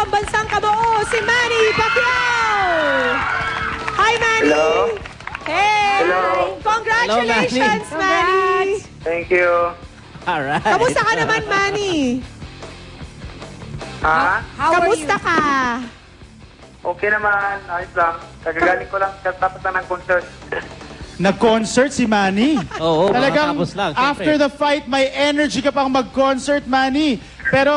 pambansang kabuo, si Manny Pacquiao! Hi, Manny! Hello? Hey! Hello. Congratulations, Hello, Manny! Thank you. Alright. Kamusta ka naman, Manny? Ha? Kamusta ka? Okay naman. Ayos lang. Kagagaling ko lang. Tapos lang ng concert. Nag-concert si Manny. Oo, Talagang makatapos lang, after syempre. the fight, may energy ka pang mag-concert, Manny. Pero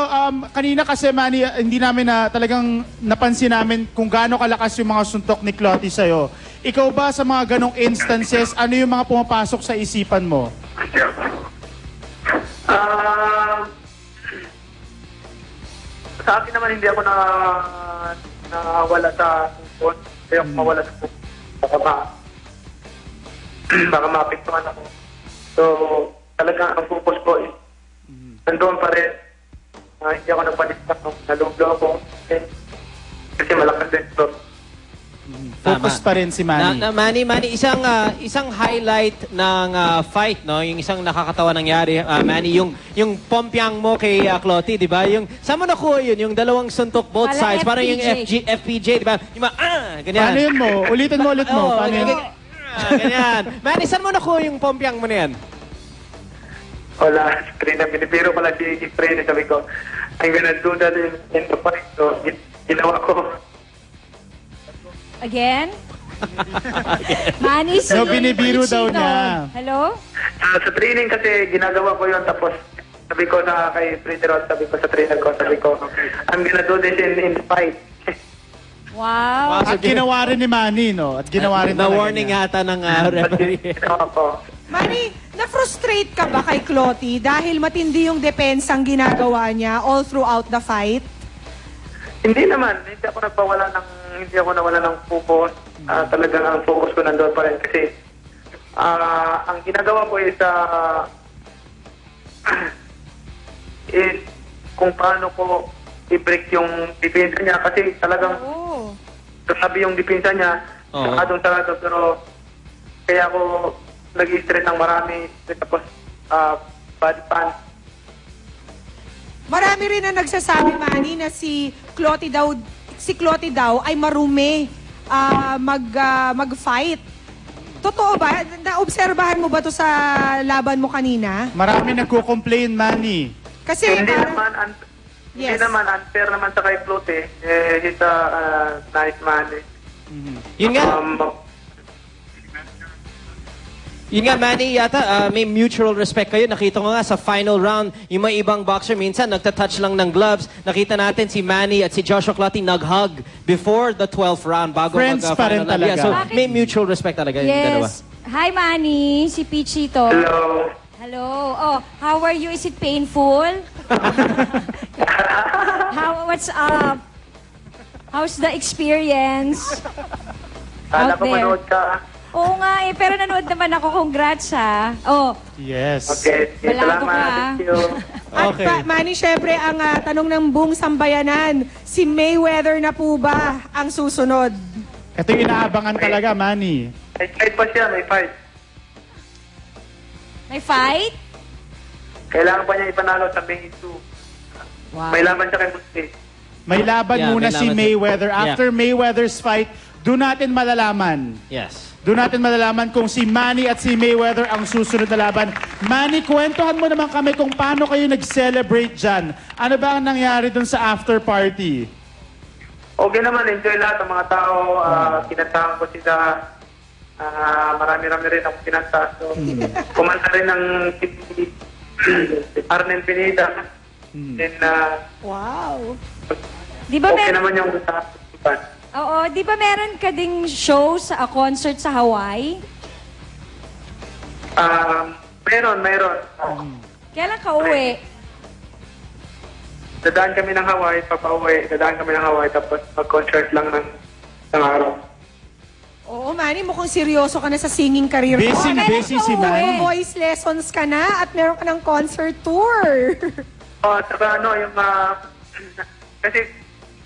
kanina kasi, Manny, hindi namin talagang napansin namin kung gaano kalakas yung mga suntok ni Clotty sa'yo. Ikaw ba sa mga ganong instances, ano yung mga pumapasok sa isipan mo? Sa akin naman, hindi ako nawala sa tungkol. Hindi ako mawala sa tungkol. Baka maapektuhan ako. So, talaga ang focus ko is nandoon pa rin. Hindi ako nagpalistak nung naluglo ako. Kasi malakas din ito. Focus pa rin si Manny. Manny, isang highlight ng fight, no? Yung isang nakakatawa nangyari, Manny, yung pompiang mo kay Clotty, di ba? Yung, saan mo nakuha yun? Yung dalawang suntok both Wala, sides. Parang yung FPJ, di ba? Yung ganyan. Paano yun mo? Ulitin mo ulit mo. Paano yun? Ganyan. Manny, saan mo nakuha yung pompiang mo na yan? Wala, screen na binibiro ko lang si Freddy. Sabi ko, I'm gonna do that in the fight. So, ginawa ko. Again? Manny, So, binibiro daw niya. Hello? Sa training kasi ginagawa ko yun. Tapos sabi ko kay Freddy Rod, sabi ko sa trainer ko, I'm gonna do this in the fight. Wow. At ginawa rin ni Manny, no? At ginawa rin Na talaga warning niya. yata ng referee. Ginawa ko. Manny, na-frustrate ka ba kay Clotty dahil matindi yung depensang ginagawa niya all throughout the fight? Hindi naman. Hindi ako nawala ng focus. Talagang ang focus ko nandoon pa rin. Kasi ang ginagawa ko is kung paano ko i-break yung depensa niya. Kasi talagang sabi yung depensa niya, sarado. Pero kaya ako nag-i-stress ng marami. Tapos body pan. Marami rin na nagsasabi, Manny, na si Clotty daw ay marumi mag-fight. Totoo ba? Naobserbahan mo ba to sa laban mo kanina? Marami nagko-complain, Manny. Kasi Hindi parang- naman unfair naman sa kay Flote. He's a nice man. Yun nga, Manny, yata may mutual respect kayo. Nakita ko nga sa final round, yung may ibang boxer minsan nagtatouch lang ng gloves. Nakita natin si Manny at si Joshua Clotty nag-hug before the 12th round bago Friends pa rin mag-final round. talaga. Yeah, so may mutual respect talaga yung dalawa. Yes. Hi, Manny. Si Pichito. Hello. Hello. Oh, how are you? Is it painful? What's up? How's the experience? Kala Out ko there. manood ka. Oo nga eh, pero nanood naman ako. Congrats ha. Oh, Yes. Okay. Balato Salamat. ka. Thank you. At Okay. Manny, syempre, ang tanong ng buong sambayanan, si Mayweather na po ba ang susunod? Ito yung inaabangan talaga, Manny. May fight pa siya, may fight. may fight? Kailangan pa niya ipanalo sa May 2. Wow. May laban siya kay Musti. May laban Yeah, muna may si laban Mayweather. Yeah. After Mayweather's fight, doon natin malalaman. Yes. Doon natin malalaman kung si Manny at si Mayweather ang susunod na laban. Manny, kwentuhan mo naman kami kung paano kayo nag-celebrate dyan. Ano ba ang nangyari doon sa after party? Okay naman, enjoy lahat ng mga tao. Kinantahan ko sila. Marami-rami rin ako kinanta. So, kumanta rin ng si Arnel Pineda. Then, Wow! Di ba okay naman yung Oo, di ba meron ka ding show sa concert sa Hawaii? Meron. Kailan ka uwi? Dadaan kami ng Hawaii, papauwi. Dadaan kami ng Hawaii, tapos mag-concert lang ng araw. Oo, Manny, mukhang seryoso ka na sa singing career mo. Busy si Manny. Voice lessons ka na at meron ka ng concert tour. Saka yung kasi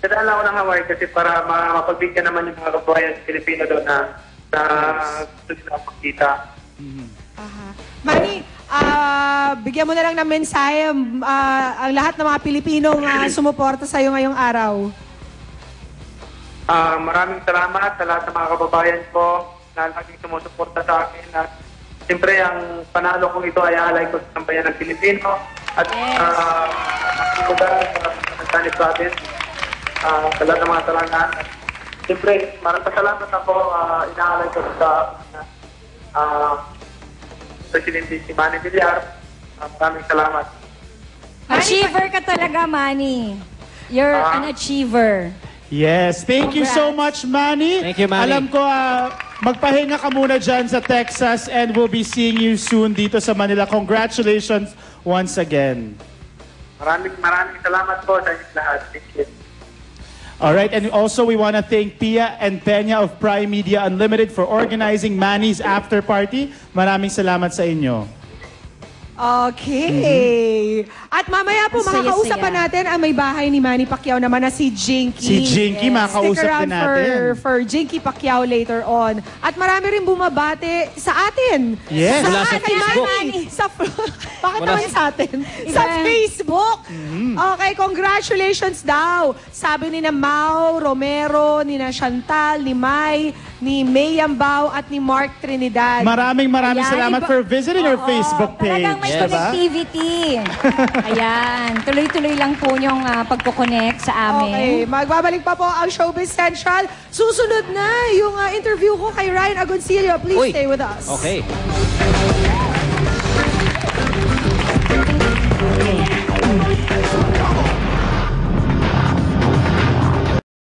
dadaan lang ako ng Hawaii kasi para mapagbigyan naman yung mga kabayan Pilipino doon na gusto nila makita. Manny, bigyan mo na lang ng mensahe ang lahat ng mga Pilipinong sumuporta sa'yo ngayong araw. Maraming salamat sa lahat ng mga kababayan ko na laging sumusuporta sa akin. At siyempre, ang panalo kong ito ay alay ko sa sambayan ng Pilipino. At ang lugar sa nagsanip sa atin sa lahat ng mga talangan. Siyempre, maraming pasalamat ako. Inaalay ko sa Presidente si Manny Villar. Maraming salamat. Achiever ka talaga, Manny. You're an achiever. Yes, thank you so much, Manny. Thank you, Manny. Alam ko, magpahinga ka muna dyan sa Texas and we'll be seeing you soon dito sa Manila. Congratulations once again. Maraming salamat po sa inyong lahat. Thank you. All right, and also we want to thank Pia and Peña of Prime Media Unlimited for organizing Manny's after party. Maraming salamat sa inyo. Okay. At mamaya po, Ang saya-saya. makakausap pa natin ang may bahay ni Manny Pacquiao naman na si Jinky. Si Jinky, makakausap Stick around din natin. for Jinky Pacquiao later on. At marami rin bumabate sa atin. Yes. Mula sa kay Facebook. Manny. Bakit Mula naman sa atin? Sa Facebook. Okay, congratulations daw. Sabi ni na Mau Romero, ni na Chantal, ni Mai, ni May Yambao, at ni Mark Trinidad. Maraming Ayan, salamat iba- for visiting our Oo, Facebook page. Talagang may diba? connectivity. Ayan, tuloy-tuloy lang po yung pagkoconnect sa Okay, amin. magbabalik pa po ang Showbiz Central. Susunod na yung interview ko kay Ryan Agoncillo. Please Uy. stay with us. Okay.